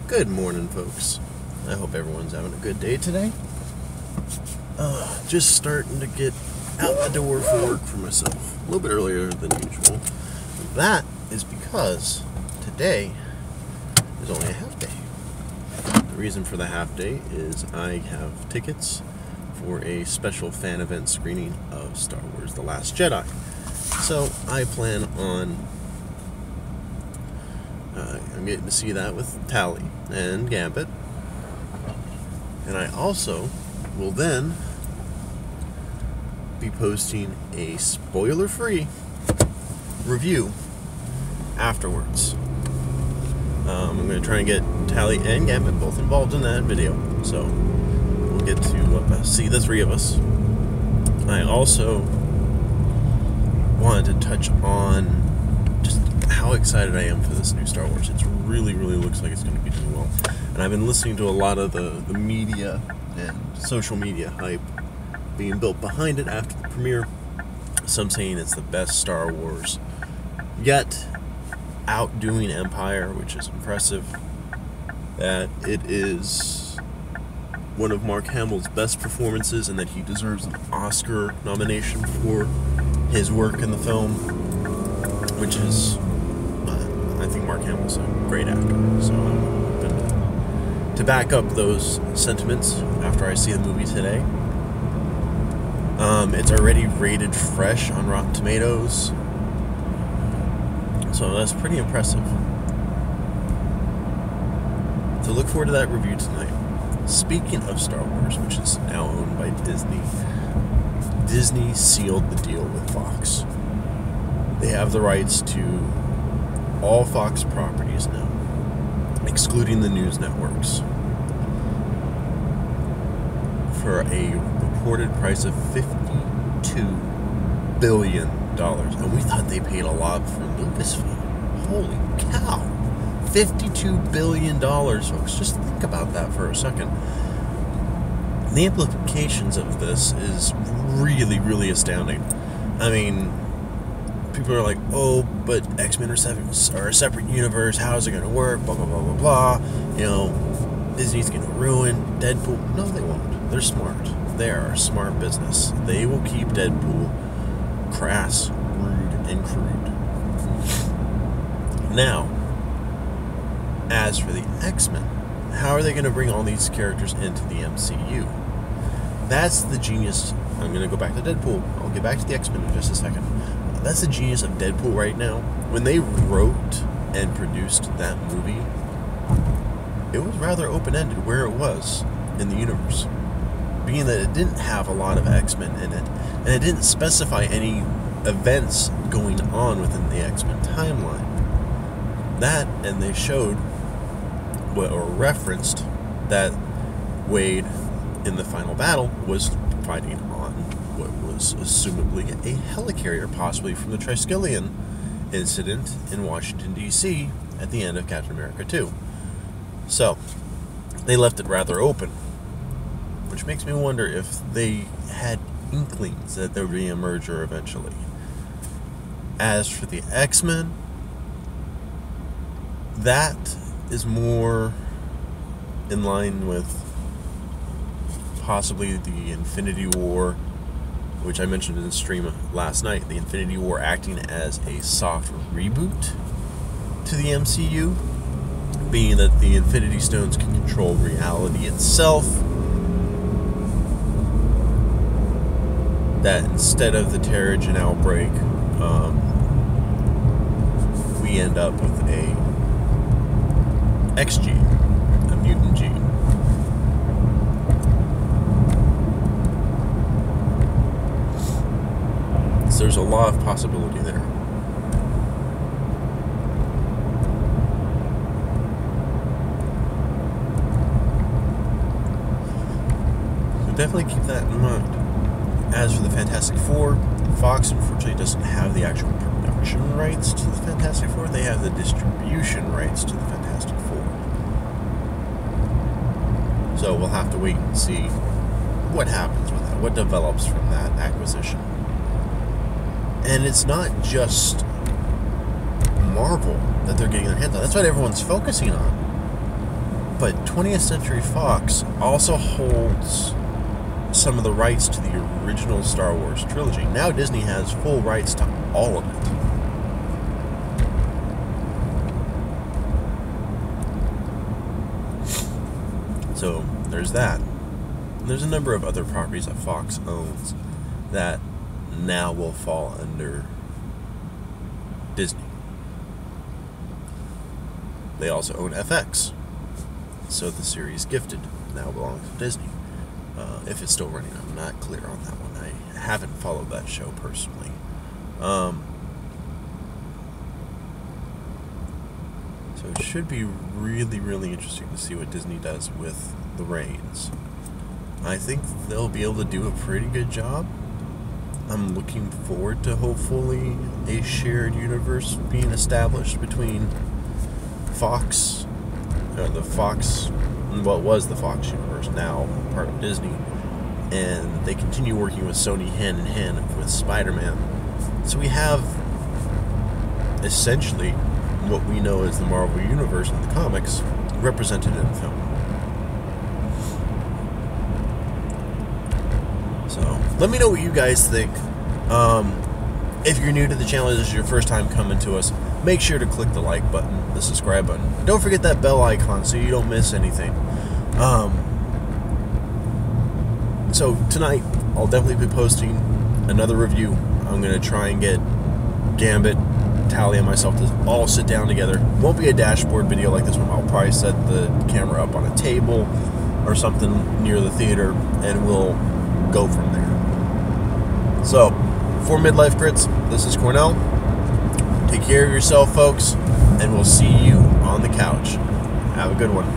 Good morning, folks. I hope everyone's having a good day today. Just starting to get out the door for work for myself. A little bit earlier than usual. That is because today is only a half day. The reason for the half day is I have tickets for a special fan event screening of Star Wars The Last Jedi. So I plan on I'm getting to see that with Tally and Gambit. And I also will then be posting a spoiler-free review afterwards. I'm going to try and get Tally and Gambit both involved in that video. So we'll get to see the three of us. I also wanted to touch on just how excited I am for this new Star Wars. It really looks like it's going to be doing well. And I've been listening to a lot of the media and social media hype being built behind it after the premiere. Some saying it's the best Star Wars yet, outdoing Empire, which is impressive. That it is one of Mark Hamill's best performances and that he deserves an Oscar nomination for his work in the film, which is, I think Mark Hamill's a great actor, so I'm hoping to back up those sentiments after I see the movie today. It's already rated fresh on Rotten Tomatoes, so that's pretty impressive. So look forward to that review tonight. Speaking of Star Wars, which is now owned by Disney, Disney sealed the deal with Fox. They have the rights to all Fox properties now, excluding the news networks, for a reported price of $52 billion. And we thought they paid a lot for Lucasfilm. Holy cow. $52 billion, folks. Just think about that for a second. The implications of this is really astounding. I mean, people are like, oh, but X-Men are a separate universe. How is it going to work? Blah, blah, blah, blah, blah. You know, Disney's going to ruin Deadpool. No, they won't. They're smart. They are a smart business. They will keep Deadpool crass, rude, and crude. Now, as for the X-Men, how are they going to bring all these characters into the MCU? That's the genius. I'm going to go back to Deadpool. I'll get back to the X-Men in just a second. That's the genius of Deadpool right now. When they wrote and produced that movie, it was rather open-ended where it was in the universe, being that it didn't have a lot of X-Men in it, and it didn't specify any events going on within the X-Men timeline. That, and they showed or referenced that Wade in the final battle was fighting on what was assumably a helicarrier, possibly from the Triskelion incident in Washington, D.C. at the end of Captain America 2. So, they left it rather open, which makes me wonder if they had inklings that there would be a merger eventually. As for the X-Men, that is more in line with possibly the Infinity War, which I mentioned in the stream last night, the Infinity War acting as a soft reboot to the MCU, being that the Infinity Stones can control reality itself, that instead of the Terrigen outbreak, we end up with a X gene, a mutant gene. So there's a lot of possibility there. So definitely keep that in mind. As for the Fantastic Four, Fox unfortunately doesn't have the actual production rights to the Fantastic Four. They have the distribution rights to the Fantastic Four. So we'll have to wait and see what happens with that, what develops from that acquisition. And it's not just Marvel that they're getting their hands on. That's what everyone's focusing on. But 20th Century Fox also holds some of the rights to the original Star Wars trilogy. Now Disney has full rights to all of it. So there's that. There's a number of other properties that Fox owns that now will fall under Disney. They also own FX. So the series Gifted now belongs to Disney. If it's still running, I'm not clear on that one. I haven't followed that show personally. So it should be really, really interesting to see what Disney does with the reins. I think they'll be able to do a pretty good job. I'm looking forward to hopefully a shared universe being established between Fox, what was the Fox universe, now part of Disney, and they continue working with Sony hand in hand with Spider-Man. So we have essentially what we know as the Marvel Universe in the comics represented in film. So let me know what you guys think. If you're new to the channel, this is your first time coming to us, make sure to click the like button, the subscribe button. Don't forget that bell icon so you don't miss anything. So tonight, I'll definitely be posting another review. I'm going to try and get Gambit, Tally, and myself to all sit down together. Won't be a dashboard video like this one. I'll probably set the camera up on a table or something near the theater, and we'll go from there. So, for Midlife Crits, this is Cornell. Take care of yourself, folks, and we'll see you on the couch. Have a good one.